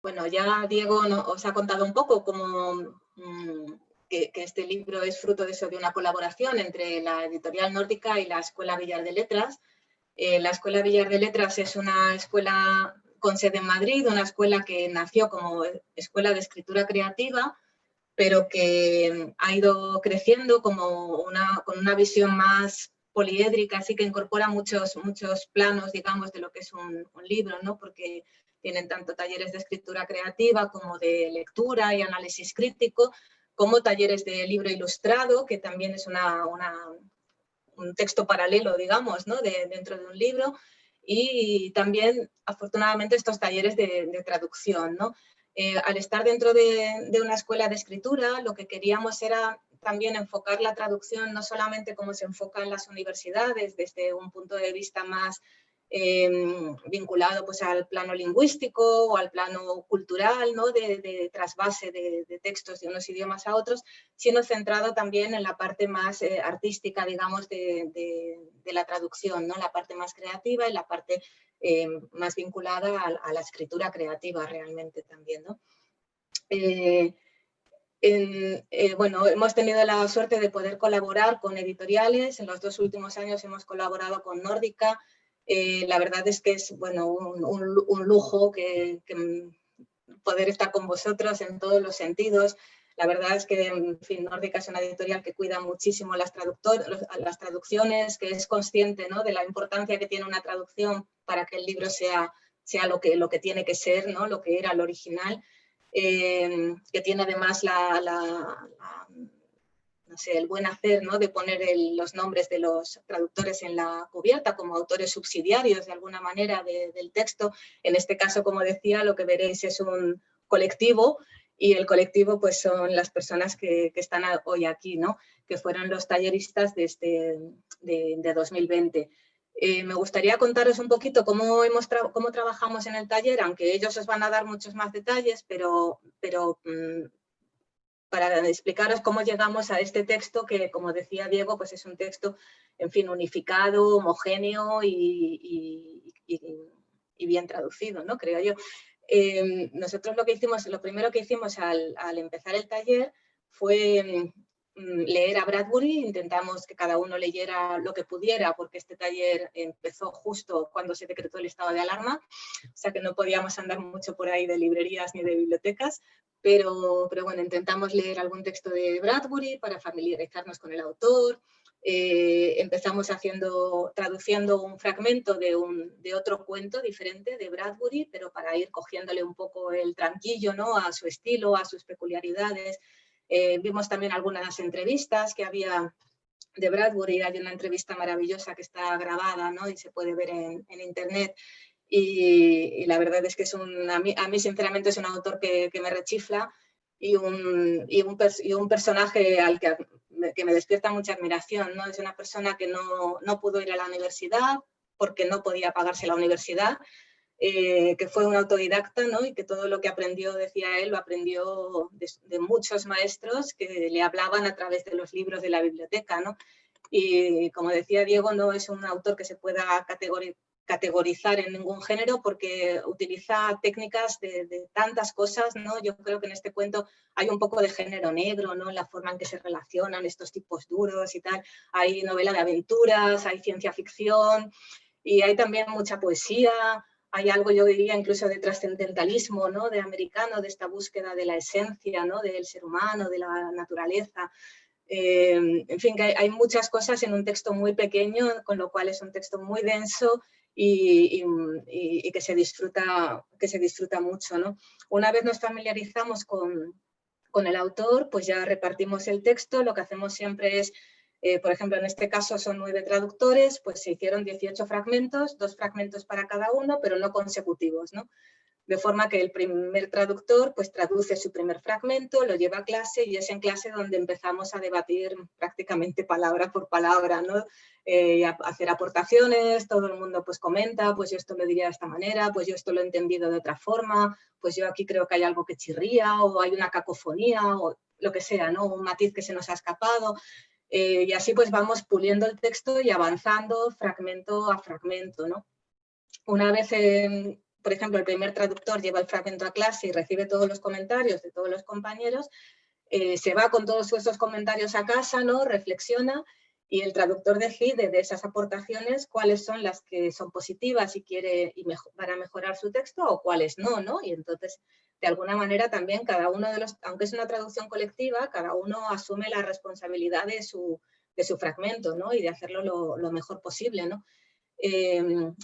Bueno, ya Diego os ha contado un poco cómo que este libro es fruto de eso, de una colaboración entre la editorial Nórdica y la Escuela Villar de Letras. La Escuela Villar de Letras es una escuela con sede en Madrid, una escuela que nació como escuela de escritura creativa, pero que ha ido creciendo como con una visión más poliédrica, así que incorpora muchos planos, digamos, de lo que es un libro, ¿no? Porque tienen tanto talleres de escritura creativa como de lectura y análisis crítico, como talleres de libro ilustrado, que también es un texto paralelo, digamos, ¿no? Dentro de un libro, y también, afortunadamente, estos talleres de traducción, ¿no? Al estar dentro de una escuela de escritura, lo que queríamos era también enfocar la traducción no solamente como se enfoca en las universidades, desde un punto de vista más vinculado pues, al plano lingüístico o al plano cultural, ¿no? de trasvase de textos de unos idiomas a otros, sino centrado también en la parte más artística, digamos, de la traducción, ¿no? La parte más creativa y la parte más vinculada a la escritura creativa realmente también, ¿no? Bueno, hemos tenido la suerte de poder colaborar con editoriales. En los 2 últimos años hemos colaborado con Nórdica. La verdad es que es bueno, un lujo que poder estar con vosotros en todos los sentidos. La verdad es que, en fin, Nórdica es una editorial que cuida muchísimo las traducciones, que es consciente, ¿no? de la importancia que tiene una traducción para que el libro sea lo que tiene que ser, ¿no? Lo que era el original. Que tiene además no sé, el buen hacer, ¿no? de poner los nombres de los traductores en la cubierta como autores subsidiarios de alguna manera del texto. En este caso, como decía, lo que veréis es un colectivo, y el colectivo pues son las personas que están hoy aquí, ¿no? que fueron los talleristas de 2020. Me gustaría contaros un poquito cómo trabajamos en el taller, aunque ellos os van a dar muchos más detalles, pero para explicaros cómo llegamos a este texto que, como decía Diego, pues es un texto, en fin, unificado, homogéneo y bien traducido, ¿no? Creo yo. Nosotros lo primero que hicimos al empezar el taller fue leer a Bradbury. Intentamos que cada uno leyera lo que pudiera, porque este taller empezó justo cuando se decretó el estado de alarma, o sea que no podíamos andar mucho por ahí de librerías ni de bibliotecas, pero bueno, intentamos leer algún texto de Bradbury para familiarizarnos con el autor. Empezamos traduciendo un fragmento de otro cuento diferente de Bradbury, pero para ir cogiéndole un poco el tranquillo, ¿no? a su estilo, a sus peculiaridades. Vimos también algunas entrevistas que había de Bradbury. Hay una entrevista maravillosa que está grabada, ¿no? y se puede ver en internet. Y la verdad es que a mí sinceramente es un autor que me rechifla, y un personaje al que me despierta mucha admiración, ¿no? Es una persona que no pudo ir a la universidad porque no podía pagarse la universidad, que fue un autodidacta, ¿no? y que todo lo que aprendió, decía él, lo aprendió de muchos maestros que le hablaban a través de los libros de la biblioteca, ¿no? Y como decía Diego, no es un autor que se pueda categorizar en ningún género, porque utiliza técnicas de tantas cosas, ¿no? Yo creo que en este cuento hay un poco de género negro, ¿no? En la forma en que se relacionan estos tipos duros y tal. Hay novela de aventuras, hay ciencia ficción y hay también mucha poesía. Hay algo, yo diría, incluso de trascendentalismo, ¿no? de americano, de esta búsqueda de la esencia, ¿no? del ser humano, de la naturaleza. En fin, que hay muchas cosas en un texto muy pequeño, con lo cual es un texto muy denso y que se disfruta mucho, ¿no? Una vez nos familiarizamos con el autor, pues ya repartimos el texto. Lo que hacemos siempre es, por ejemplo, en este caso son 9 traductores, pues se hicieron 18 fragmentos, 2 fragmentos para cada uno, pero no consecutivos, ¿no? De forma que el primer traductor pues traduce su primer fragmento, lo lleva a clase, y es en clase donde empezamos a debatir prácticamente palabra por palabra, ¿no? Y a hacer aportaciones. Todo el mundo pues comenta, pues yo esto lo diría de esta manera, pues yo esto lo he entendido de otra forma, pues yo aquí creo que hay algo que chirría, o hay una cacofonía, o lo que sea, ¿no? Un matiz que se nos ha escapado. Y así pues vamos puliendo el texto y avanzando fragmento a fragmento, ¿no? Una vez por ejemplo, el primer traductor lleva el fragmento a clase y recibe todos los comentarios de todos los compañeros, se va con todos esos comentarios a casa, ¿no? Reflexiona y el traductor decide de esas aportaciones cuáles son las que son positivas y para mejorar su texto o cuáles no, ¿no? Y entonces, de alguna manera también cada uno de los, aunque es una traducción colectiva, cada uno asume la responsabilidad de su fragmento, ¿no? Y de hacerlo lo mejor posible, ¿no?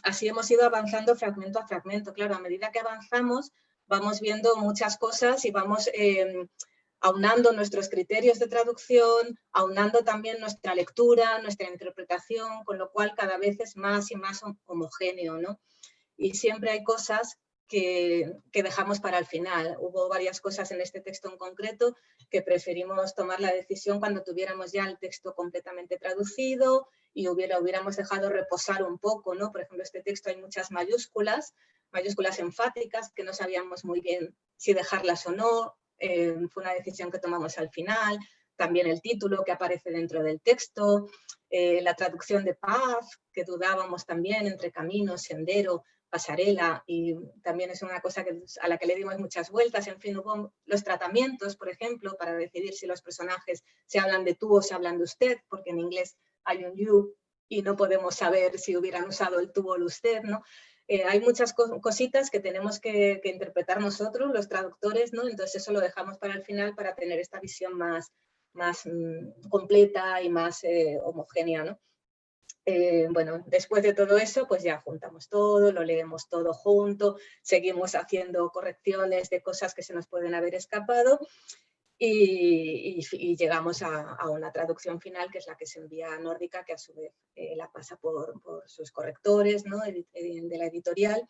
Así hemos ido avanzando fragmento a fragmento. Claro, a medida que avanzamos vamos viendo muchas cosas y vamos aunando nuestros criterios de traducción, aunando también nuestra lectura, nuestra interpretación, con lo cual cada vez es más y más homogéneo, ¿no? Y siempre hay cosas que dejamos para el final. Hubo varias cosas en este texto en concreto que preferimos tomar la decisión cuando tuviéramos ya el texto completamente traducido y hubiéramos dejado reposar un poco, ¿no? Por ejemplo, este texto hay muchas mayúsculas enfáticas que no sabíamos muy bien si dejarlas o no. Fue una decisión que tomamos al final. También el título que aparece dentro del texto, la traducción de path, que dudábamos también entre camino, sendero, pasarela, y también es una cosa a la que le dimos muchas vueltas. En fin, hubo los tratamientos, por ejemplo, para decidir si los personajes se hablan de tú o se hablan de usted, porque en inglés hay un you y no podemos saber si hubieran usado el tú o el usted, ¿no? Hay muchas cositas que tenemos que interpretar nosotros, los traductores, ¿no? Entonces eso lo dejamos para el final para tener esta visión más completa y más homogénea, ¿no? Bueno, después de todo eso, pues ya juntamos todo, lo leemos todo junto, seguimos haciendo correcciones de cosas que se nos pueden haber escapado y llegamos a una traducción final, que es la que se envía a Nórdica, que a su vez la pasa por sus correctores, ¿no? De la editorial,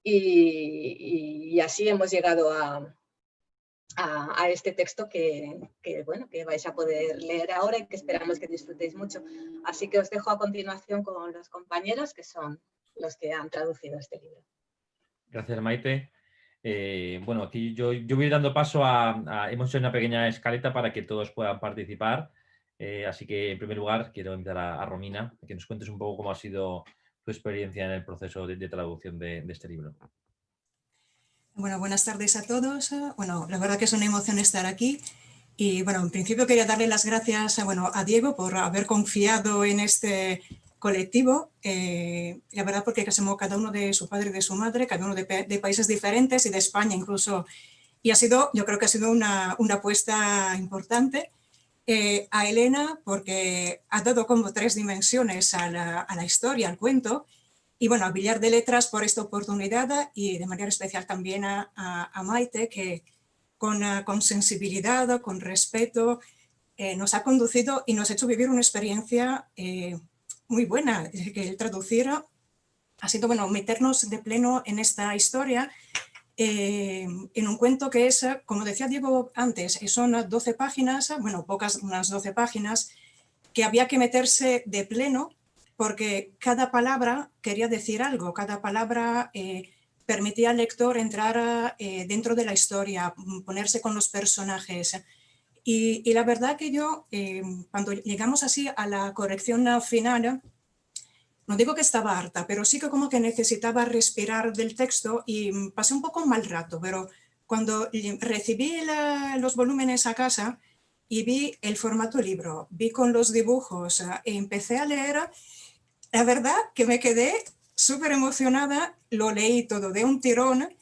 y así hemos llegado a este texto que vais a poder leer ahora y que esperamos que disfrutéis mucho. Así que os dejo a continuación con los compañeros, que son los que han traducido este libro. Gracias, Maite. Bueno, aquí yo voy dando paso hemos hecho una pequeña escaleta para que todos puedan participar. Así que, en primer lugar, quiero invitar a Romina a que nos cuentes un poco cómo ha sido tu experiencia en el proceso de traducción de este libro. Bueno, buenas tardes a todos. Bueno, la verdad que es una emoción estar aquí. Y bueno, en principio quería darle las gracias a Diego por haber confiado en este colectivo. La verdad porque somos cada uno de su padre y de su madre, cada uno de países diferentes y de España incluso. Y yo creo que ha sido una apuesta importante. A Elena porque ha dado como 3 dimensiones a la historia, al cuento. Y bueno, a Villar de Letras por esta oportunidad y de manera especial también a Maite, que con sensibilidad, con respeto, nos ha conducido y nos ha hecho vivir una experiencia muy buena. Que el traducir ha sido meternos de pleno en esta historia, en un cuento que es, como decía Diego antes, son 12 páginas, unas 12 páginas, que había que meterse de pleno porque cada palabra quería decir algo, cada palabra permitía al lector entrar dentro de la historia, ponerse con los personajes. Y la verdad que yo, cuando llegamos así a la corrección final, no digo que estaba harta, pero sí que como que necesitaba respirar del texto y pasé un poco un mal rato, pero cuando recibí los volúmenes a casa y vi el formato libro, vi con los dibujos e empecé a leer, la verdad que me quedé súper emocionada, lo leí todo de un tirón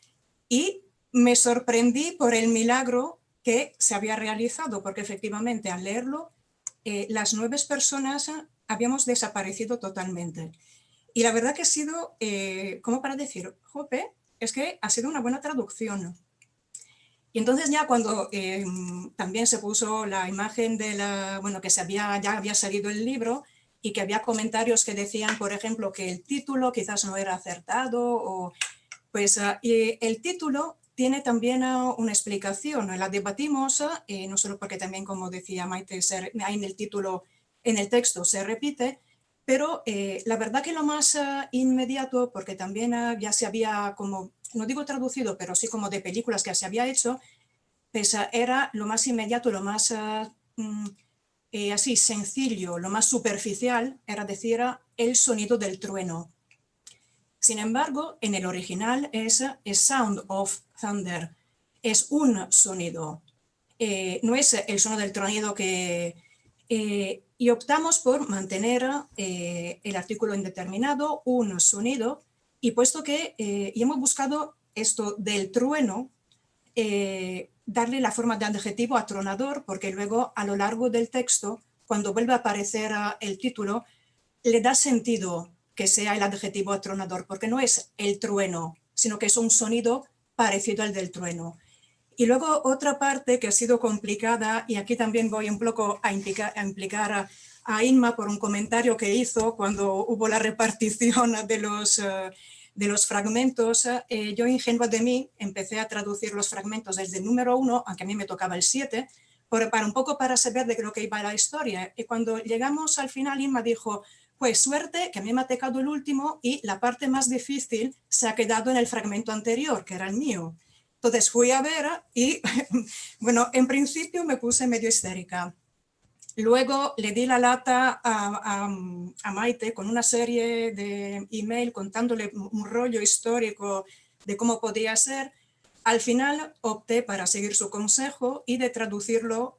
y me sorprendí por el milagro que se había realizado, porque efectivamente al leerlo, las 9 personas habíamos desaparecido totalmente. Y la verdad que ha sido, como para decir, jope, es que ha sido una buena traducción. Y entonces ya cuando también se puso la imagen de que ya había salido el libro y que había comentarios que decían, por ejemplo, que el título quizás no era acertado, y el título tiene también una explicación, la debatimos, no solo porque también, como decía Maite, ahí en el título, en el texto se repite, pero la verdad que lo más inmediato, porque también ya se había como, no digo traducido, pero sí como de películas que se había hecho, pues era lo más inmediato, lo más así sencillo, lo más superficial, era decir el sonido del trueno. Sin embargo, en el original es a sound of thunder, es un sonido, no es el sonido del tronido y optamos por mantener el artículo indeterminado, un sonido, y puesto que y hemos buscado esto del trueno, darle la forma de adjetivo atronador, porque luego a lo largo del texto, cuando vuelve a aparecer el título, le da sentido que sea el adjetivo atronador, porque no es el trueno, sino que es un sonido parecido al del trueno. Y luego otra parte que ha sido complicada, y aquí también voy un poco a implicar a Inma por un comentario que hizo cuando hubo la repartición de los fragmentos. Yo, ingenua de mí, empecé a traducir los fragmentos desde el número 1, aunque a mí me tocaba el 7, un poco para saber de lo que iba la historia. Y cuando llegamos al final, Inma dijo, pues suerte, que a mí me ha tocado el último y la parte más difícil se ha quedado en el fragmento anterior, que era el mío. Entonces fui a ver y, bueno, en principio me puse medio histérica. Luego le di la lata a Maite con una serie de email contándole un rollo histórico de cómo podía ser. Al final opté para seguir su consejo y de traducirlo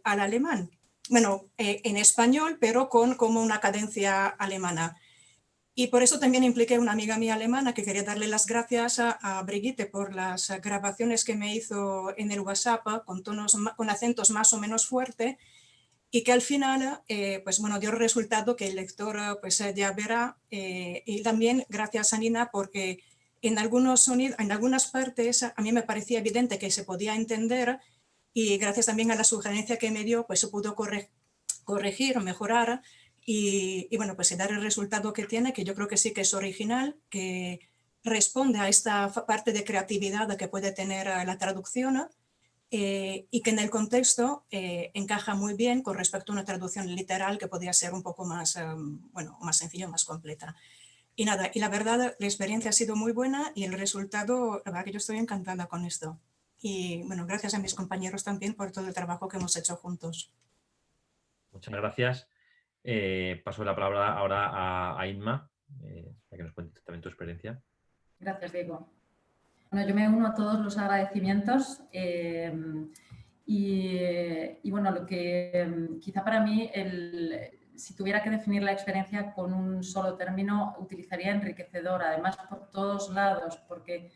al alemán. Bueno, en español, pero con como una cadencia alemana. Y por eso también impliqué una amiga mía alemana que quería darle las gracias a Brigitte por las grabaciones que me hizo en el WhatsApp con acentos más o menos fuertes, y que al final pues bueno, dio el resultado que el lector pues ya verá. Y también gracias a Nina, porque en algunos sonidos, en algunas partes a mí me parecía evidente que se podía entender, y gracias también a la sugerencia que me dio, pues se pudo corregir o mejorar. Y bueno, pues dar el resultado que tiene, que yo creo que sí que es original, que responde a esta parte de creatividad que puede tener la traducción, y que en el contexto encaja muy bien con respecto a una traducción literal que podría ser un poco más, bueno, más sencilla, más completa. Y nada, y la verdad, la experiencia ha sido muy buena y el resultado, la verdad que yo estoy encantada con esto. Y bueno, gracias a mis compañeros también por todo el trabajo que hemos hecho juntos. Muchas gracias. Paso la palabra ahora a Inma, para que nos cuente también tu experiencia. Gracias, Diego. Bueno, yo me uno a todos los agradecimientos y bueno, lo que quizá para mí, si tuviera que definir la experiencia con un solo término, utilizaría enriquecedor, además por todos lados, porque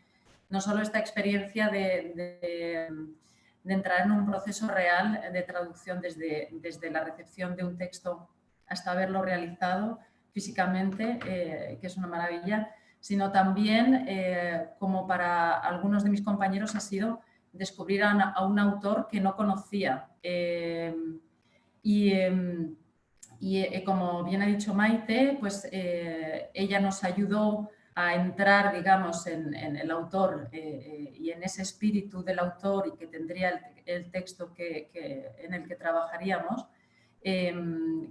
no solo esta experiencia de entrar en un proceso real de traducción desde la recepción de un texto hasta haberlo realizado físicamente, que es una maravilla, sino también, como para algunos de mis compañeros, ha sido descubrir a un autor que no conocía. Como bien ha dicho Maite, pues ella nos ayudó a entrar, digamos, en el autor y en ese espíritu del autor y que tendría el texto en el que trabajaríamos,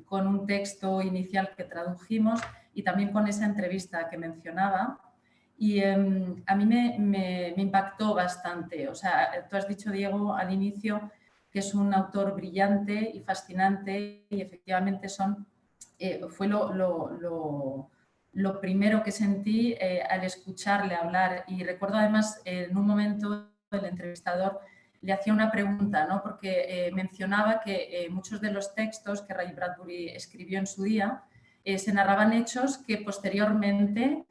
con un texto inicial que tradujimos y también con esa entrevista que mencionaba. Y a mí me impactó bastante. O sea, tú has dicho, Diego, al inicio que es un autor brillante y fascinante, y efectivamente fue lo primero que sentí al escucharle hablar. Y recuerdo además en un momento el entrevistador le hacía una pregunta, ¿no? Porque mencionaba que muchos de los textos que Ray Bradbury escribió en su día se narraban hechos que posteriormente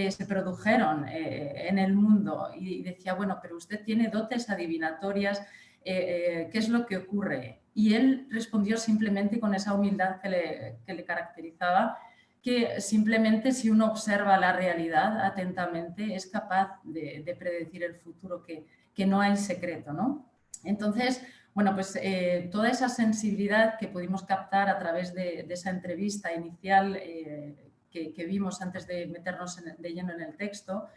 se produjeron en el mundo, y decía, bueno, pero usted tiene dotes adivinatorias, ¿qué es lo que ocurre? Y él respondió simplemente con esa humildad que le caracterizaba, que simplemente si uno observa la realidad atentamente es capaz de predecir el futuro, que no hay secreto, ¿no? Entonces, bueno, pues toda esa sensibilidad que pudimos captar a través de esa entrevista inicial que vimos antes de meternos de lleno en el texto,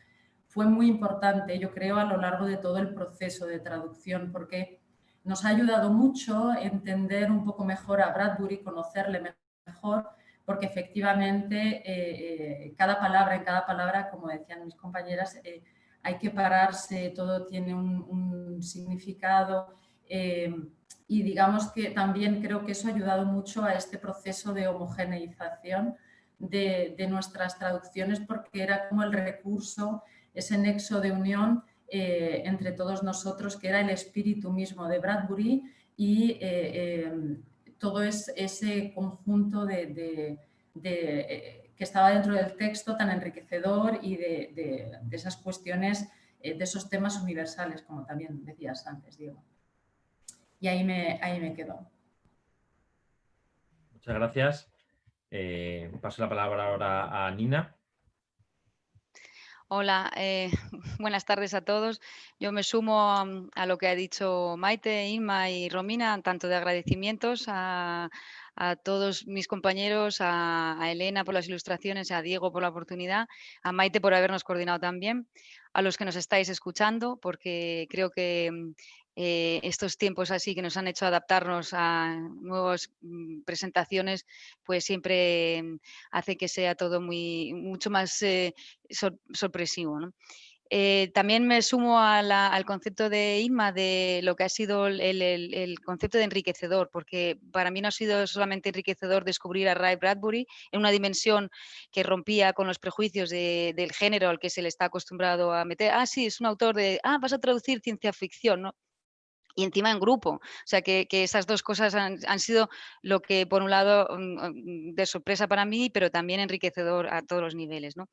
fue muy importante, yo creo, a lo largo de todo el proceso de traducción, porque nos ha ayudado mucho a entender un poco mejor a Bradbury, conocerle mejor, porque efectivamente en cada palabra, como decían mis compañeras, hay que pararse, todo tiene un significado, y digamos que también creo que eso ha ayudado mucho a este proceso de homogeneización de nuestras traducciones, porque era como el recurso, ese nexo de unión entre todos nosotros, que era el espíritu mismo de Bradbury y todo ese conjunto que estaba dentro del texto tan enriquecedor y de esas cuestiones, de esos temas universales, como también decías antes, Diego. Y ahí me quedo. Muchas gracias. Paso la palabra ahora a Nina. Hola, buenas tardes a todos. Yo me sumo a lo que ha dicho Maite, Inma y Romina, tanto de agradecimientos a todos mis compañeros, a Elena por las ilustraciones, a Diego por la oportunidad, a Maite por habernos coordinado también, a los que nos estáis escuchando, porque creo que estos tiempos así que nos han hecho adaptarnos a nuevas presentaciones, pues siempre hace que sea todo mucho más sorpresivo, ¿no? También me sumo al concepto de Inma de lo que ha sido el concepto de enriquecedor, porque para mí no ha sido solamente enriquecedor descubrir a Ray Bradbury en una dimensión que rompía con los prejuicios del género al que se le está acostumbrado a meter. Ah, sí, es un autor vas a traducir ciencia ficción, ¿no? Y encima en grupo. O sea, que esas dos cosas han sido lo que, por un lado, de sorpresa para mí, pero también enriquecedor a todos los niveles, ¿no?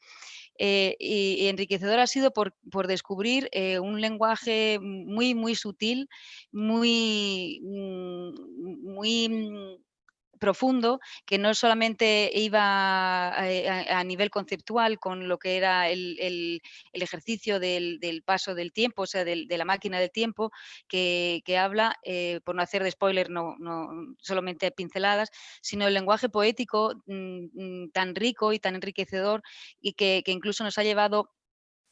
Y enriquecedor ha sido por descubrir un lenguaje muy, muy sutil, muy profundo, que no solamente iba a nivel conceptual con lo que era el ejercicio del paso del tiempo, o sea, de la máquina del tiempo, que habla, por no hacer de spoiler, no solamente pinceladas, sino el lenguaje poético tan rico y tan enriquecedor y que incluso nos ha llevado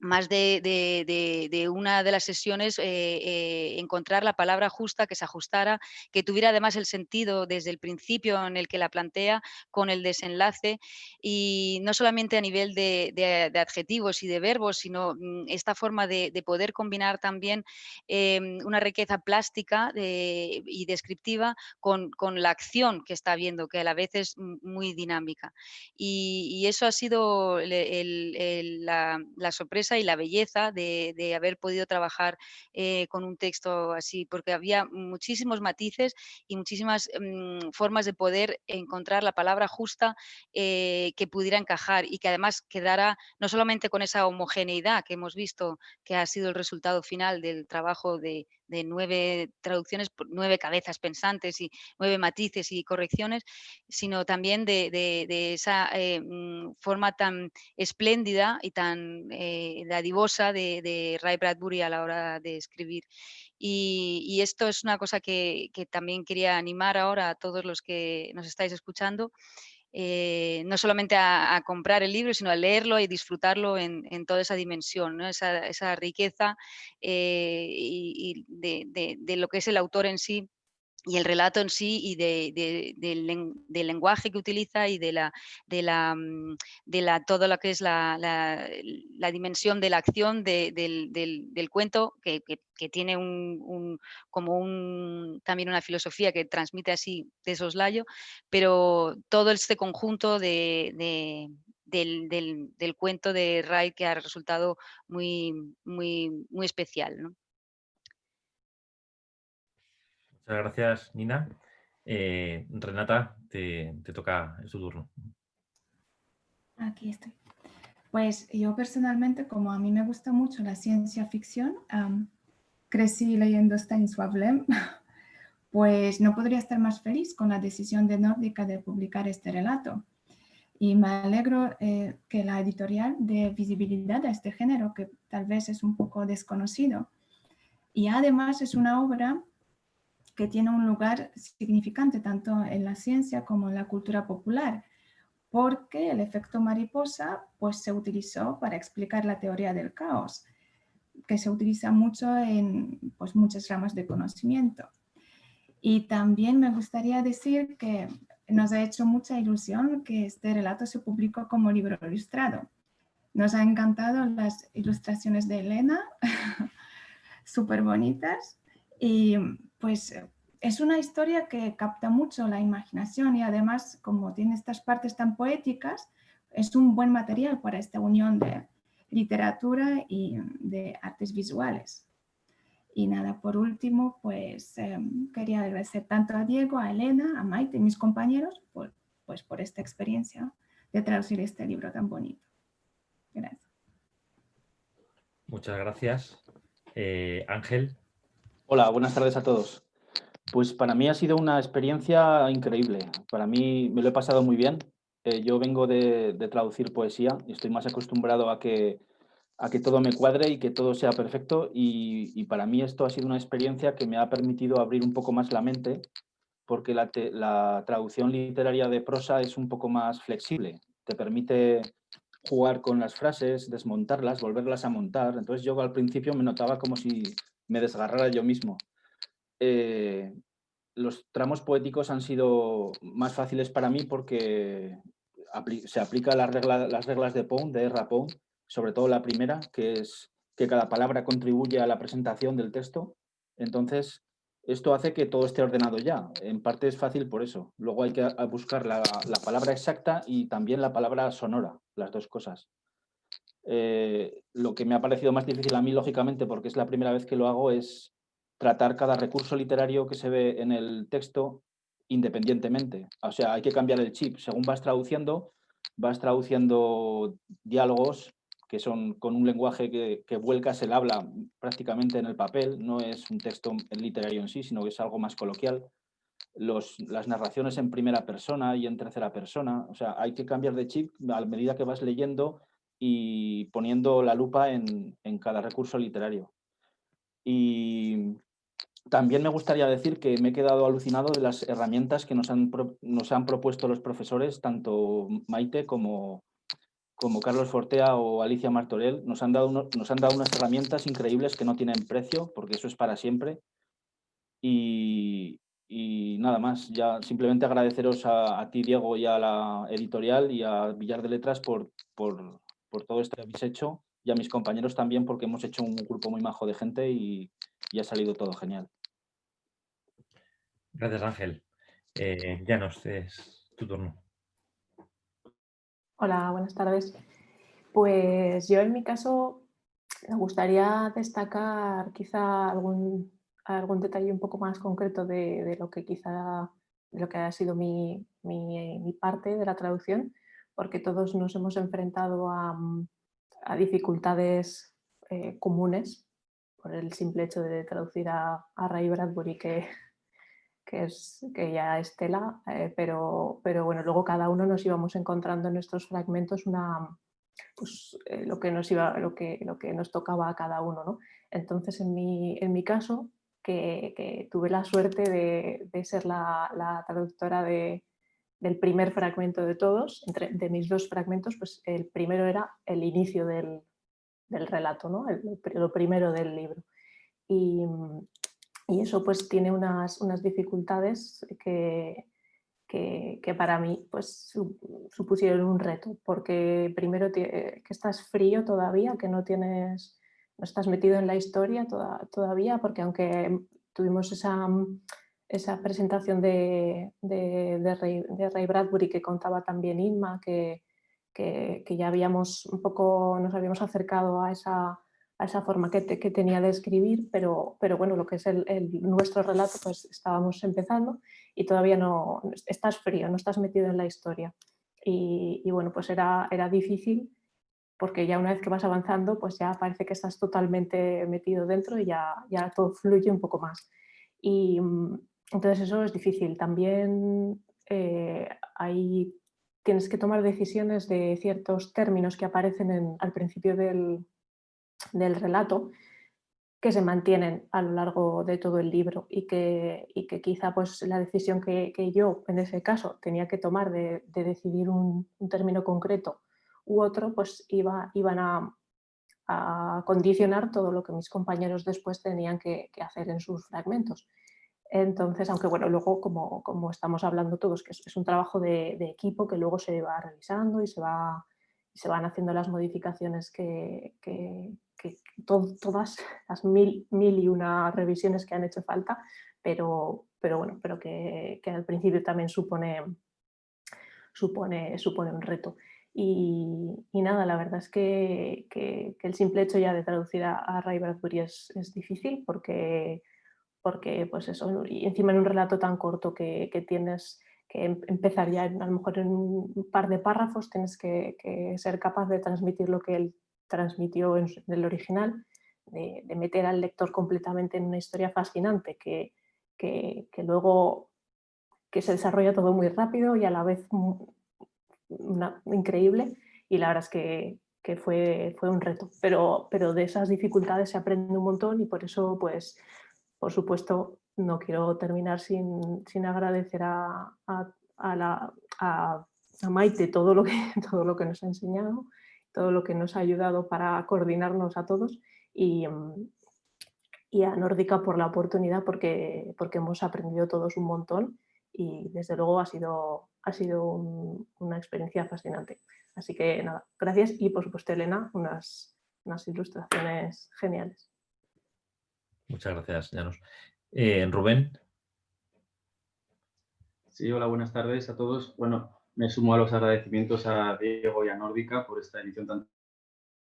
más de una de las sesiones, encontrar la palabra justa que se ajustara, que tuviera además el sentido desde el principio en el que la plantea, con el desenlace, y no solamente a nivel de adjetivos y de verbos, sino esta forma de poder combinar también una riqueza plástica y descriptiva con la acción que está viendo, que a la vez es muy dinámica. Y eso ha sido la sorpresa y la belleza de haber podido trabajar con un texto así, porque había muchísimos matices y muchísimas formas de poder encontrar la palabra justa que pudiera encajar y que además quedara no solamente con esa homogeneidad que hemos visto que ha sido el resultado final del trabajo de 9 traducciones, 9 cabezas pensantes y 9 matices y correcciones, sino también de esa forma tan espléndida y tan dadivosa de Ray Bradbury a la hora de escribir. Y esto es una cosa que también quería animar ahora a todos los que nos estáis escuchando, no solamente a comprar el libro, sino a leerlo y disfrutarlo en toda esa dimensión, ¿no? Esa riqueza y de lo que es el autor en sí y el relato en sí y del lenguaje que utiliza y de todo lo que es la dimensión de la acción del cuento, que tiene también una filosofía que transmite así de soslayo, pero todo este conjunto del cuento de Ray que ha resultado muy, muy, muy especial, ¿no? Muchas gracias, Nina. Renata, te toca, es tu turno. Aquí estoy. Pues yo personalmente, como a mí me gusta mucho la ciencia ficción, crecí leyendo Stanisław Lem, pues no podría estar más feliz con la decisión de Nórdica de publicar este relato. Y me alegro que la editorial dé visibilidad a este género, que tal vez es un poco desconocido. Y además es una obra que tiene un lugar significante tanto en la ciencia como en la cultura popular, porque el efecto mariposa pues, se utilizó para explicar la teoría del caos, que se utiliza mucho en pues, muchas ramas de conocimiento. Y también me gustaría decir que nos ha hecho mucha ilusión que este relato se publicó como libro ilustrado. Nos han encantado las ilustraciones de Elena, súper bonitas, y pues es una historia que capta mucho la imaginación y además, como tiene estas partes tan poéticas, es un buen material para esta unión de literatura y de artes visuales. Y nada, por último, pues quería agradecer tanto a Diego, a Elena, a Maite y mis compañeros por esta experiencia de traducir este libro tan bonito. Gracias. Muchas gracias. Ángel. Hola, buenas tardes a todos. Pues para mí ha sido una experiencia increíble. Para mí me lo he pasado muy bien. Yo vengo de traducir poesía y estoy más acostumbrado a que todo me cuadre y que todo sea perfecto. Y para mí esto ha sido una experiencia que me ha permitido abrir un poco más la mente, porque la traducción literaria de prosa es un poco más flexible. Te permite jugar con las frases, desmontarlas, volverlas a montar. Entonces yo al principio me notaba como si me desgarrara yo mismo. Los tramos poéticos han sido más fáciles para mí porque se aplica las reglas de Pound, de R. Pound, sobre todo la primera, que es que cada palabra contribuye a la presentación del texto. Entonces, esto hace que todo esté ordenado ya. En parte es fácil por eso. Luego hay que buscar la palabra exacta y también la palabra sonora, las dos cosas. Lo que me ha parecido más difícil a mí, lógicamente, porque es la primera vez que lo hago, es tratar cada recurso literario que se ve en el texto independientemente. O sea, hay que cambiar el chip. Según vas traduciendo diálogos que son con un lenguaje que vuelcas el habla prácticamente en el papel, no es un texto literario en sí, sino que es algo más coloquial. Las narraciones en primera persona y en tercera persona. O sea, hay que cambiar de chip a medida que vas leyendo y poniendo la lupa en cada recurso literario. Y también me gustaría decir que me he quedado alucinado de las herramientas que nos han propuesto los profesores, tanto Maite como Carlos Fortea o Alicia Martorell. Nos han dado unas herramientas increíbles que no tienen precio, porque eso es para siempre. Y nada más, ya simplemente agradeceros a ti, Diego, y a la editorial y a Villar de Letras por todo esto que habéis hecho, y a mis compañeros también, porque hemos hecho un grupo muy majo de gente y ha salido todo genial. Gracias, Ángel. Llanos, es tu turno. Hola, buenas tardes. Pues yo en mi caso me gustaría destacar quizá algún detalle un poco más concreto de lo que ha sido mi parte de la traducción, porque todos nos hemos enfrentado a dificultades comunes por el simple hecho de traducir a Ray Bradbury, que ya es tela, pero bueno, luego cada uno nos íbamos encontrando en nuestros fragmentos lo que nos tocaba a cada uno, ¿no? Entonces, en mi caso, que tuve la suerte de ser la traductora del primer fragmento de todos, de mis dos fragmentos, pues el primero era el inicio del relato, ¿no? Lo primero del libro. Y eso pues tiene unas dificultades que para mí pues supusieron un reto, porque primero que estás frío todavía, que no estás metido en la historia todavía, porque aunque tuvimos esa presentación de Ray Bradbury que contaba también Inma, que ya nos habíamos acercado a esa forma que tenía de escribir, pero bueno, lo que es nuestro relato, pues estábamos empezando y todavía no estás frío, no estás metido en la historia. Y bueno, pues era difícil, porque ya una vez que vas avanzando, pues ya parece que estás totalmente metido dentro y ya todo fluye un poco más. Y entonces eso es difícil. También tienes que tomar decisiones de ciertos términos que aparecen al principio del relato, que se mantienen a lo largo de todo el libro y que quizá pues, la decisión que yo en ese caso tenía que tomar de decidir un término concreto u otro, pues iban a condicionar todo lo que mis compañeros después tenían que hacer en sus fragmentos. Entonces, aunque bueno, luego como estamos hablando todos, que es un trabajo de equipo que luego se va revisando y se van haciendo las modificaciones que todas las mil y una revisiones que han hecho falta, pero que al principio también supone un reto. Y nada, la verdad es que el simple hecho ya de traducir a Ray Bradbury es difícil porque pues eso, y encima en un relato tan corto que tienes que empezar ya a lo mejor en un par de párrafos, tienes que ser capaz de transmitir lo que él transmitió en el original, de meter al lector completamente en una historia fascinante que luego que se desarrolla todo muy rápido y a la vez increíble, y la verdad es que fue un reto, pero de esas dificultades se aprende un montón y por eso, pues, por supuesto, no quiero terminar sin agradecer a Maite todo lo que nos ha enseñado, todo lo que nos ha ayudado para coordinarnos a todos, y a Nórdica por la oportunidad, porque hemos aprendido todos un montón y desde luego ha sido una experiencia fascinante. Así que nada, gracias, y por supuesto Elena, unas ilustraciones geniales. Muchas gracias, Llanos. Rubén. Sí, hola, buenas tardes a todos. Bueno, me sumo a los agradecimientos a Diego y a Nórdica por esta edición tan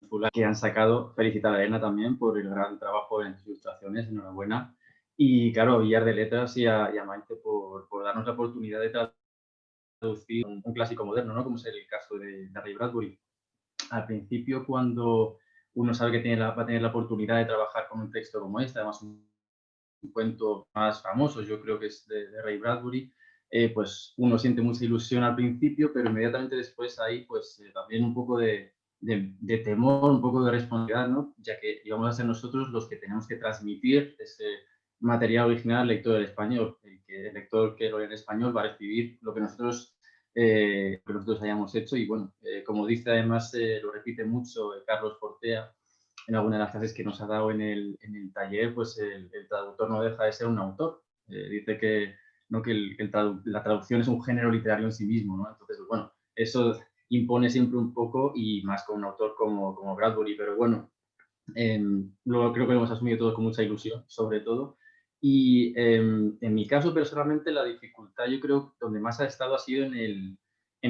chula que han sacado. Felicitar a Elena también por el gran trabajo en sus ilustraciones, enhorabuena. Y claro, a Villar de Letras y a Maite por darnos la oportunidad de traducir un clásico moderno, ¿no? Como es el caso de Ray Bradbury. Al principio, cuando uno sabe que va a tener la oportunidad de trabajar con un texto como este, además un cuento más famoso, yo creo que es de Ray Bradbury, pues uno siente mucha ilusión al principio, pero inmediatamente después hay pues también un poco de temor, un poco de responsabilidad, ¿no? Ya que íbamos a ser nosotros los que tenemos que transmitir ese material original al lector del español. El lector que lo lee en español va a recibir lo que nosotros hayamos hecho, y bueno, como dice además, lo repite mucho Carlos Portea en alguna de las clases que nos ha dado en el taller, pues el traductor no deja de ser un autor. Dice que, ¿no? que la traducción es un género literario en sí mismo, ¿no? Entonces, bueno, eso impone siempre un poco, y más con un autor como Bradbury, pero bueno, luego creo que lo hemos asumido todos con mucha ilusión, sobre todo. Y en mi caso, personalmente, la dificultad, yo creo, donde más ha estado ha sido en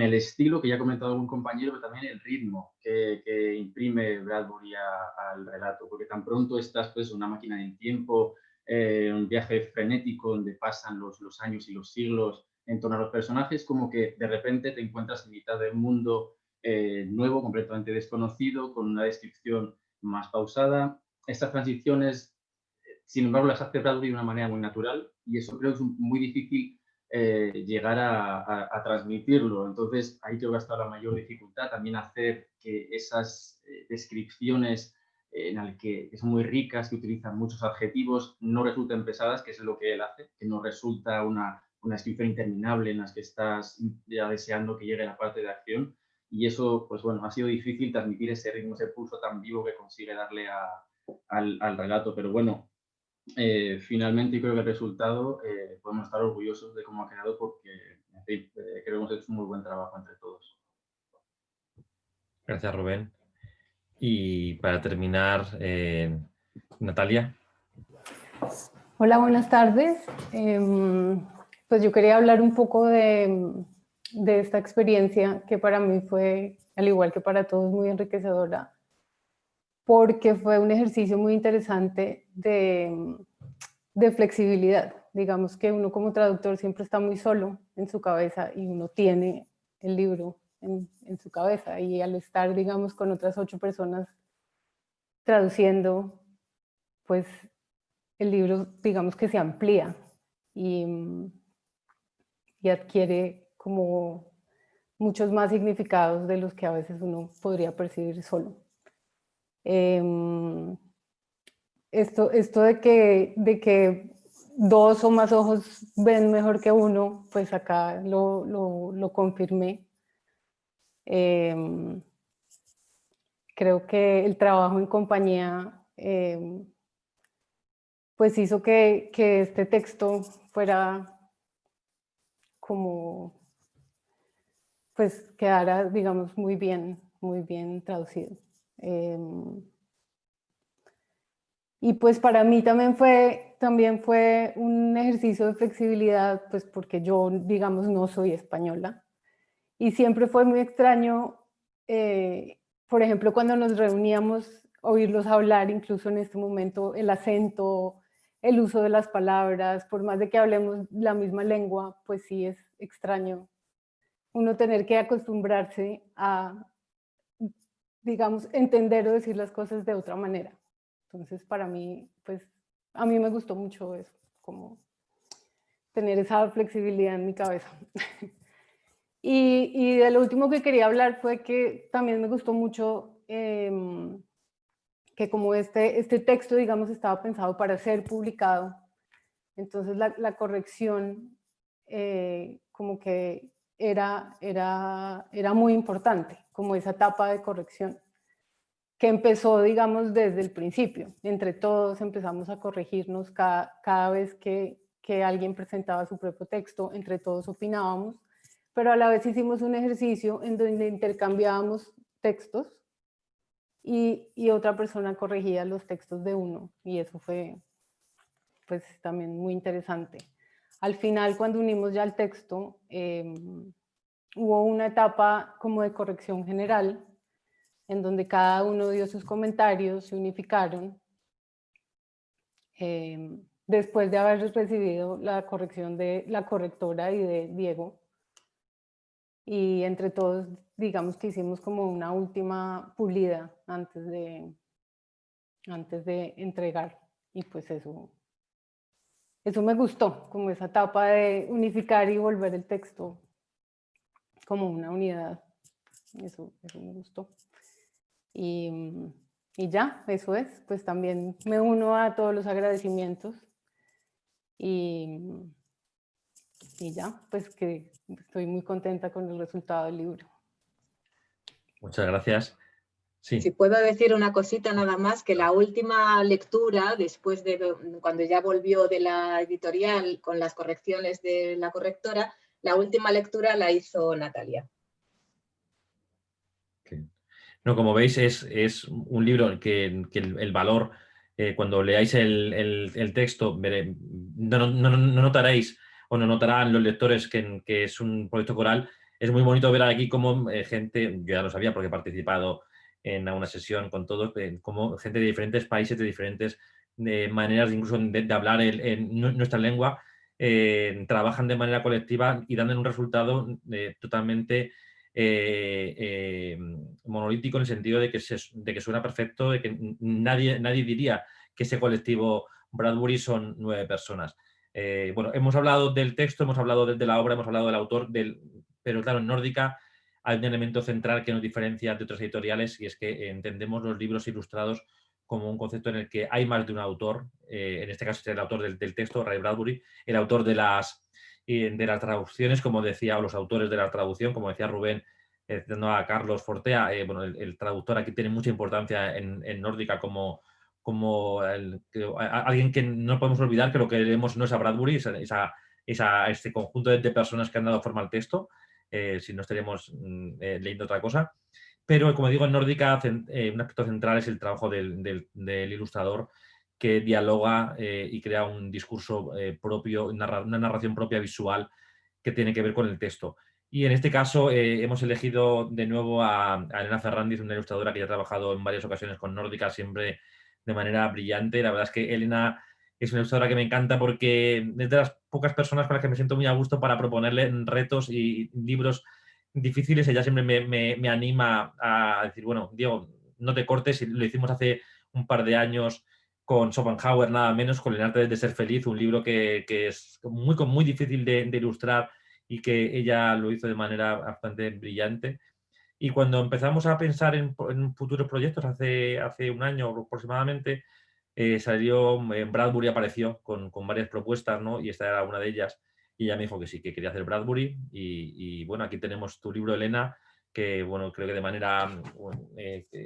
el estilo, que ya ha comentado algún compañero, pero también el ritmo que imprime Bradbury al relato, porque tan pronto estás pues una máquina del tiempo, un viaje frenético donde pasan los años y los siglos en torno a los personajes, como que de repente te encuentras en mitad de un mundo nuevo, completamente desconocido, con una descripción más pausada. Estas transiciones, sin embargo, las hace Bradbury de una manera muy natural, y eso creo que es muy difícil llegar a transmitirlo. Entonces, ahí creo que ha estado la mayor dificultad, también hacer que esas descripciones que son muy ricas, que utilizan muchos adjetivos, no resulten pesadas, que es lo que él hace, que no resulta una descripción interminable en las que estás ya deseando que llegue la parte de acción. Y eso, pues bueno, ha sido difícil transmitir ese ritmo, ese pulso tan vivo que consigue darle al relato. Pero bueno, finalmente creo que el resultado podemos estar orgullosos de cómo ha quedado, porque en fin, creo que hemos hecho un muy buen trabajo entre todos. Gracias, Rubén. Y para terminar, Natalia. Hola, buenas tardes. Pues yo quería hablar un poco de esta experiencia que para mí fue, al igual que para todos, muy enriquecedora, porque fue un ejercicio muy interesante de flexibilidad. Digamos que uno como traductor siempre está muy solo en su cabeza y uno tiene el libro en su cabeza, y al estar, digamos, con otras 8 personas traduciendo, pues el libro, digamos que se amplía y adquiere como muchos más significados de los que a veces uno podría percibir solo. Esto de que 2 o más ojos ven mejor que uno, pues acá lo confirmé. Creo que el trabajo en compañía pues hizo que este texto fuera como, pues quedara, digamos, muy bien traducido. Y pues para mí también fue un ejercicio de flexibilidad, pues porque yo, digamos, no soy española. Y siempre fue muy extraño por ejemplo, cuando nos reuníamos, oírlos hablar, incluso en este momento, el acento, el uso de las palabras, por más de que hablemos la misma lengua, pues sí es extraño uno tener que acostumbrarse a, digamos, entender o decir las cosas de otra manera. Entonces, para mí, pues, a mí me gustó mucho eso, como tener esa flexibilidad en mi cabeza. Y de lo último que quería hablar fue que también me gustó mucho que como este texto, digamos, estaba pensado para ser publicado, entonces la corrección como que era muy importante, como esa etapa de corrección, que empezó, digamos, desde el principio. Entre todos empezamos a corregirnos cada vez que alguien presentaba su propio texto, entre todos opinábamos, pero a la vez hicimos un ejercicio en donde intercambiábamos textos y otra persona corregía los textos de uno, y eso fue pues también muy interesante. Al final, cuando unimos ya el texto, hubo una etapa como de corrección general, en donde cada uno dio sus comentarios, se unificaron, después de haber recibido la corrección de la correctora y de Diego. Y entre todos, digamos que hicimos como una última pulida antes de entregar. Y pues eso me gustó, como esa etapa de unificar y volver el texto como una unidad. Eso me gustó. Y ya, eso es. Pues también me uno a todos los agradecimientos. Y ya, pues que estoy muy contenta con el resultado del libro. Muchas gracias. Sí. Si puedo decir una cosita nada más, que la última lectura, después de cuando ya volvió de la editorial con las correcciones de la correctora, la última lectura la hizo Natalia. No, como veis, es un libro que el valor, cuando leáis el texto, no notaréis o no notarán los lectores que es un proyecto coral. Es muy bonito ver aquí cómo gente, yo ya lo sabía porque he participado en una sesión con todos, como gente de diferentes países, de diferentes maneras incluso de hablar nuestra lengua, trabajan de manera colectiva y dan un resultado totalmente monolítico, en el sentido de que suena perfecto, de que nadie diría que ese colectivo Bradbury son 9 personas. Bueno, hemos hablado del texto, hemos hablado de la obra, hemos hablado del autor, pero claro, en Nórdica hay un elemento central que nos diferencia de otras editoriales, y es que entendemos los libros ilustrados como un concepto en el que hay más de un autor. En este caso es el autor del texto, Ray Bradbury, el autor de las traducciones, como decía, o los autores de la traducción, como decía Rubén, a Carlos Fortea. Bueno, el traductor aquí tiene mucha importancia en Nórdica como alguien que no podemos olvidar, que lo que leemos no es a Bradbury, este conjunto de personas que han dado forma al texto, si no estaríamos leyendo otra cosa. Pero, como digo, en Nórdica un aspecto central es el trabajo del ilustrador, que dialoga y crea un discurso propio, una narración propia visual que tiene que ver con el texto. Y en este caso hemos elegido de nuevo a Elena Ferrandiz, una ilustradora que ya ha trabajado en varias ocasiones con Nórdica, siempre de manera brillante. La verdad es que Elena es una ilustradora que me encanta porque es de las pocas personas con las que me siento muy a gusto para proponerle retos y libros difíciles. Ella siempre me anima a decir, bueno, Diego, no te cortes. Y lo hicimos hace un par de años con Schopenhauer, nada menos, con El arte de ser feliz, un libro que es muy difícil de ilustrar, y que ella lo hizo de manera bastante brillante. Y cuando empezamos a pensar en futuros proyectos, hace un año aproximadamente, Bradbury apareció con varias propuestas, ¿no? Y esta era una de ellas. Y ella me dijo que sí, que quería hacer Bradbury. Y bueno, aquí tenemos tu libro, Elena, que bueno, creo que de manera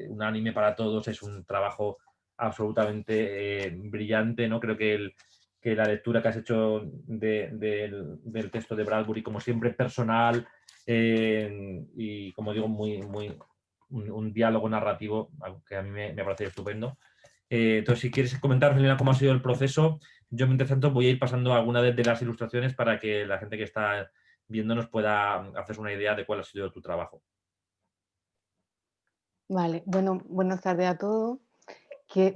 unánime para todos es un trabajo absolutamente brillante, ¿no? Creo que la lectura que has hecho del texto de Bradbury, como siempre, es personal, y, como digo, un diálogo narrativo que a mí me parece estupendo. Entonces, si quieres comentar, Elena, cómo ha sido el proceso, yo mientras tanto voy a ir pasando alguna de las ilustraciones para que la gente que está viéndonos pueda hacerse una idea de cuál ha sido tu trabajo. Vale, bueno, buenas tardes a todos.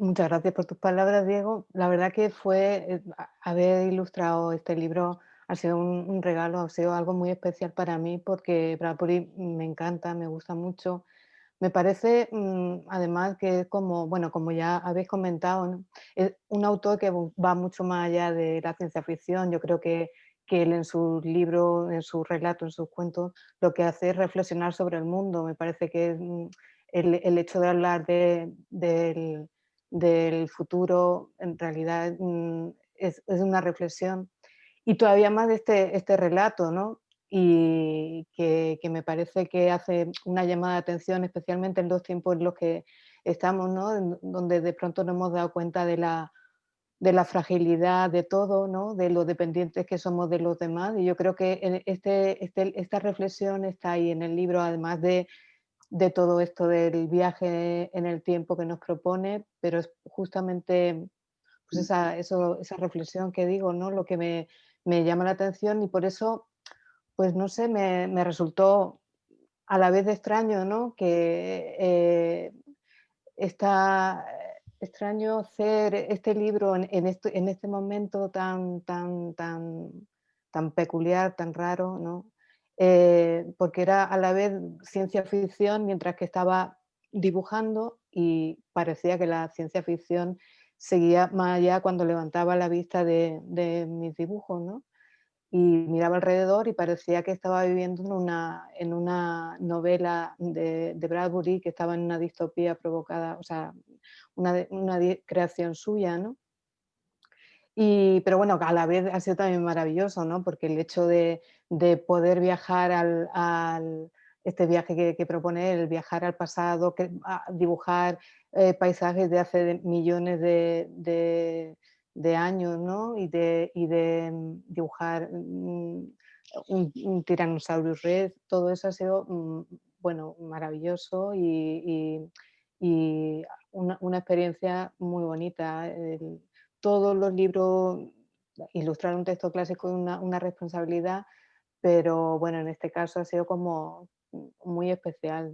Muchas gracias por tus palabras, Diego. La verdad que haber ilustrado este libro ha sido un regalo, ha sido algo muy especial para mí porque Bradbury me encanta, me gusta mucho. Me parece, además, que es como, bueno, como ya habéis comentado, ¿no? Es un autor que va mucho más allá de la ciencia ficción. Yo creo que él en sus libros, en sus relatos, en sus cuentos, lo que hace es reflexionar sobre el mundo. Me parece que el hecho de hablar del futuro, en realidad, es una reflexión. Y todavía más de este relato, ¿no? Y que me parece que hace una llamada de atención, especialmente en los tiempos en los que estamos, ¿no? Donde de pronto nos hemos dado cuenta de la fragilidad de todo, ¿no? De lo dependientes que somos de los demás. Y yo creo que esta reflexión está ahí en el libro, además de todo esto del viaje en el tiempo que nos propone, pero es justamente pues esa reflexión que digo, ¿no? Lo que me llama la atención, y por eso, pues no sé, me resultó a la vez de extraño, ¿no? Que está extraño hacer este libro en este momento tan peculiar, tan raro, ¿no? Porque era a la vez ciencia ficción mientras que estaba dibujando, y parecía que la ciencia ficción seguía más allá cuando levantaba la vista de mis dibujos, ¿no? Y miraba alrededor y parecía que estaba viviendo en una novela de Bradbury, que estaba en una distopía provocada, o sea, una creación suya, ¿no? Pero bueno, a la vez ha sido también maravilloso, ¿no? Porque el hecho de poder viajar este viaje que propone él, viajar al pasado, dibujar paisajes de hace millones de años, ¿no? Y de dibujar un Tyrannosaurus Rex, todo eso ha sido, bueno, maravilloso y una experiencia muy bonita. Todos los libros, ilustrar un texto clásico es una responsabilidad, pero bueno, en este caso ha sido como muy especial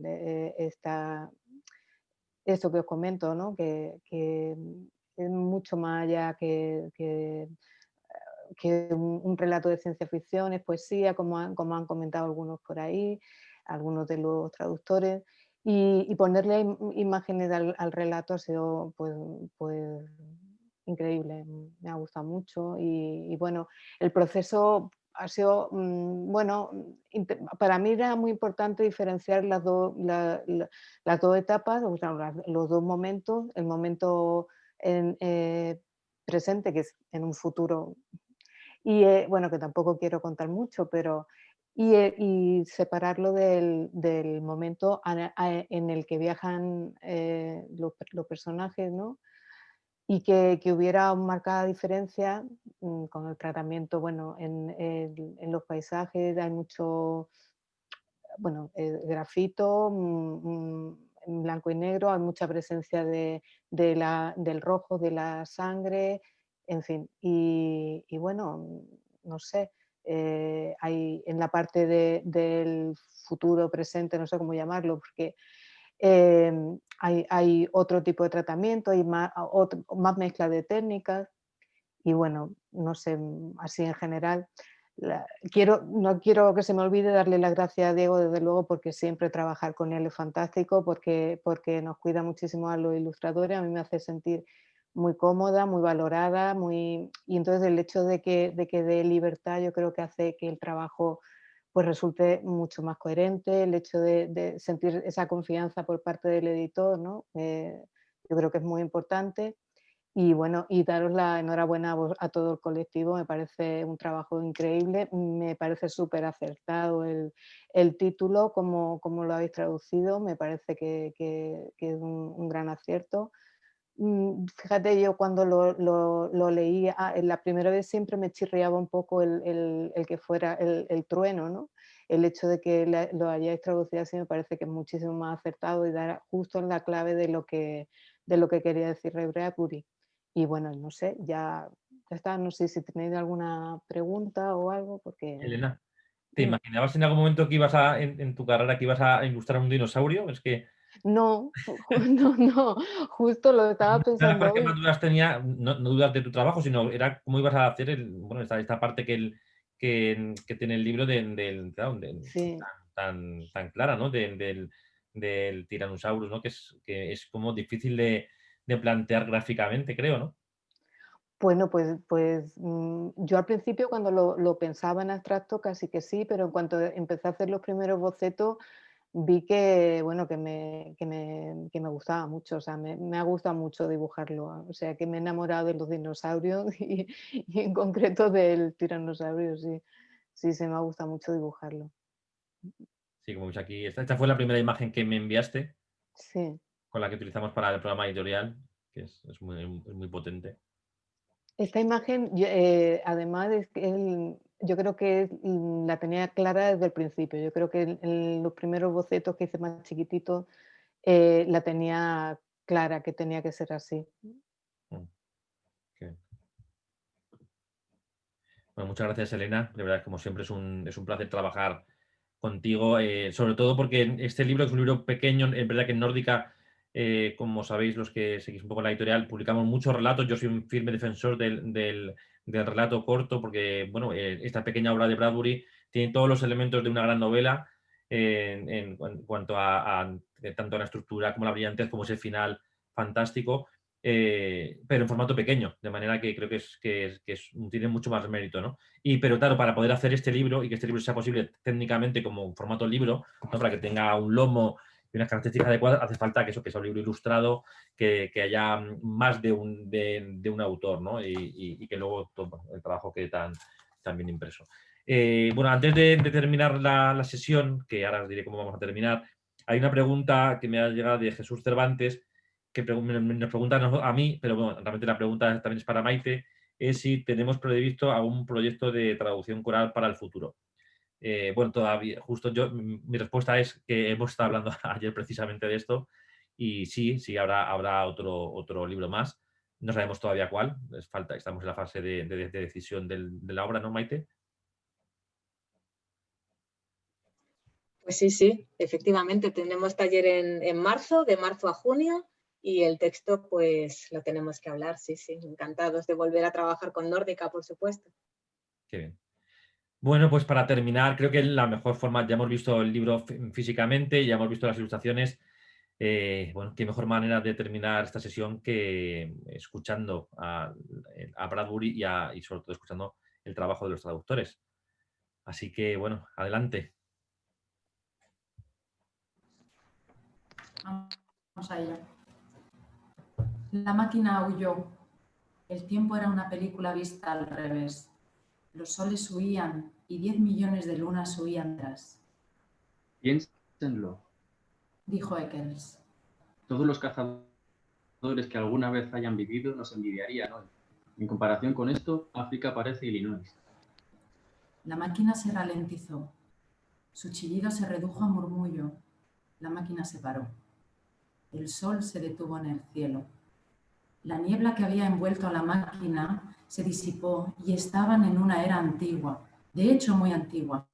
esto que os comento, ¿no? Que es mucho más allá que un relato de ciencia ficción, es poesía, como han comentado algunos por ahí, algunos de los traductores, y ponerle imágenes al relato ha sido pues increíble, me ha gustado mucho y bueno, el proceso ha sido, bueno, para mí era muy importante diferenciar las dos etapas, o sea, los dos momentos, el momento presente, que es en un futuro, y bueno, que tampoco quiero contar mucho, pero y separarlo del momento en el que viajan los personajes, ¿no? Y que hubiera una marcada diferencia con el tratamiento, bueno, en los paisajes hay mucho, bueno, grafito, en blanco y negro, hay mucha presencia del rojo, de la sangre, en fin, y bueno, no sé, hay en la parte del futuro, presente, no sé cómo llamarlo, porque hay otro tipo de tratamiento, hay más mezcla de técnicas y bueno, no sé, así en general. No quiero que se me olvide darle las gracias a Diego, desde luego, porque siempre trabajar con él es fantástico, porque nos cuida muchísimo a los ilustradores, a mí me hace sentir muy cómoda, muy valorada, y entonces el hecho de que dé libertad, yo creo que hace que el trabajo pues resulte mucho más coherente, el hecho de sentir esa confianza por parte del editor, ¿no? Yo creo que es muy importante. Y bueno, y daros la enhorabuena a todo el colectivo, me parece un trabajo increíble, me parece súper acertado el título, como lo habéis traducido, me parece que es un gran acierto. Fíjate, yo cuando lo leí, la primera vez siempre me chirriaba un poco el que fuera el trueno, ¿no? El hecho de que lo hayáis traducido así me parece que es muchísimo más acertado y dar justo en la clave de lo que quería decir Ray Bradbury. Y bueno, no sé, ya está, no sé si tenéis alguna pregunta o algo, porque... Elena, ¿te imaginabas en algún momento que ibas en tu carrera que ibas a ilustrar un dinosaurio? Es que No, no, justo lo estaba Era la pensando parte que hoy. más dudas tenía, no dudas de tu trabajo, sino era cómo ibas a hacer esta parte que tiene el libro claro, Sí. tan clara, ¿no? Del Tyrannosaurus, ¿no? Que es como difícil de plantear gráficamente, creo, ¿no? Bueno, pues yo al principio cuando lo pensaba en abstracto casi que sí, pero en cuanto empecé a hacer los primeros bocetos vi que, bueno, que me gustaba mucho, o sea, me ha gustado mucho dibujarlo, o sea, que me he enamorado de los dinosaurios y en concreto del tiranosaurio, sí, sí, se me ha gustado mucho dibujarlo. Sí, como ves aquí, esta fue la primera imagen que me enviaste, Sí. con la que utilizamos para el programa editorial, que es muy potente. Esta imagen, además, es que yo creo que la tenía clara desde el principio. Yo creo que en los primeros bocetos que hice más chiquititos la tenía clara que tenía que ser así. Okay. Bueno, muchas gracias, Elena. De verdad, como siempre, es un placer trabajar contigo, sobre todo porque este libro, que es un libro pequeño, es verdad que en Nórdica, como sabéis los que seguís un poco la editorial, publicamos muchos relatos. Yo soy un firme defensor del relato corto porque, bueno, esta pequeña obra de Bradbury tiene todos los elementos de una gran novela en cuanto a tanto la estructura como la brillantez, como ese final fantástico. Pero en formato pequeño, de manera que creo que tiene mucho más mérito, ¿no? Pero claro, para poder hacer este libro y que este libro sea posible técnicamente como un formato libro, ¿no? Para que tenga un lomo y unas características adecuadas, hace falta que sea un libro ilustrado, que haya más de un autor, ¿no? Y que luego todo el trabajo quede tan bien impreso. Bueno, antes de terminar la sesión, que ahora os diré cómo vamos a terminar, hay una pregunta que me ha llegado de Jesús Cervantes, que nos preguntan a mí, pero bueno, realmente la pregunta también es para Maite, es si tenemos previsto algún proyecto de traducción coral para el futuro. Bueno, todavía, justo mi respuesta es que hemos estado hablando ayer precisamente de esto y sí, habrá otro libro más. No sabemos todavía cuál, estamos en la fase de decisión de la obra, ¿no, Maite? Pues sí, efectivamente, tenemos taller en marzo, de marzo a junio, y el texto pues lo tenemos que hablar, sí, encantados de volver a trabajar con Nórdica, por supuesto. Qué bien. Bueno, pues para terminar, creo que la mejor forma, ya hemos visto el libro físicamente, ya hemos visto las ilustraciones, bueno, qué mejor manera de terminar esta sesión que escuchando a Bradbury y sobre todo escuchando el trabajo de los traductores. Así que, bueno, adelante. Vamos a ello. La máquina aulló. El tiempo era una película vista al revés. Los soles huían y 10 millones de lunas huían tras. Piénsenlo. Dijo Eccles. Todos los cazadores que alguna vez hayan vivido nos envidiarían hoy. En comparación con esto, África parece Illinois. La máquina se ralentizó. Su chillido se redujo a murmullo. La máquina se paró. El sol se detuvo en el cielo. La niebla que había envuelto a la máquina se disipó y estaban en una era antigua, de hecho muy antigua.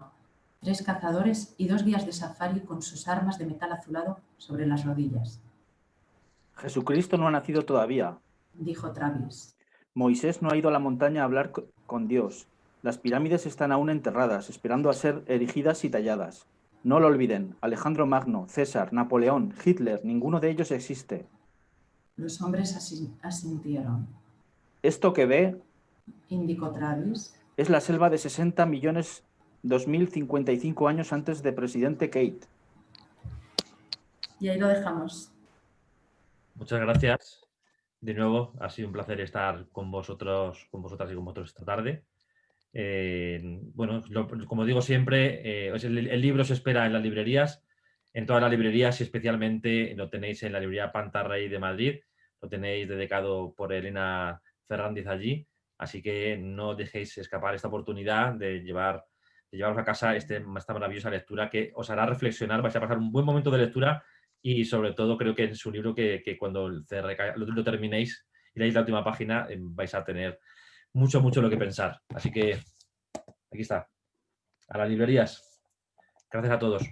3 cazadores y 2 guías de safari con sus armas de metal azulado sobre las rodillas. Jesucristo no ha nacido todavía, dijo Travis. Moisés no ha ido a la montaña a hablar con Dios. Las pirámides están aún enterradas, esperando a ser erigidas y talladas. No lo olviden, Alejandro Magno, César, Napoleón, Hitler, ninguno de ellos existe. Los hombres asintieron. Esto que ve, indicó Travis, es la selva de 60 millones 2055 años antes de presidente Kate. Y ahí lo dejamos. Muchas gracias. De nuevo, ha sido un placer estar con vosotras y con vosotros esta tarde. Bueno, como digo siempre, el libro se espera en las librerías, en todas las librerías y especialmente lo tenéis en la librería Pantarrey de Madrid, lo tenéis dedicado por Elena Fernández allí, así que no dejéis escapar esta oportunidad de llevaros a casa esta maravillosa lectura que os hará reflexionar, vais a pasar un buen momento de lectura y sobre todo creo que en su libro que cuando lo terminéis y leáis la última página vais a tener mucho lo que pensar. Así que aquí está. A las librerías. Gracias a todos.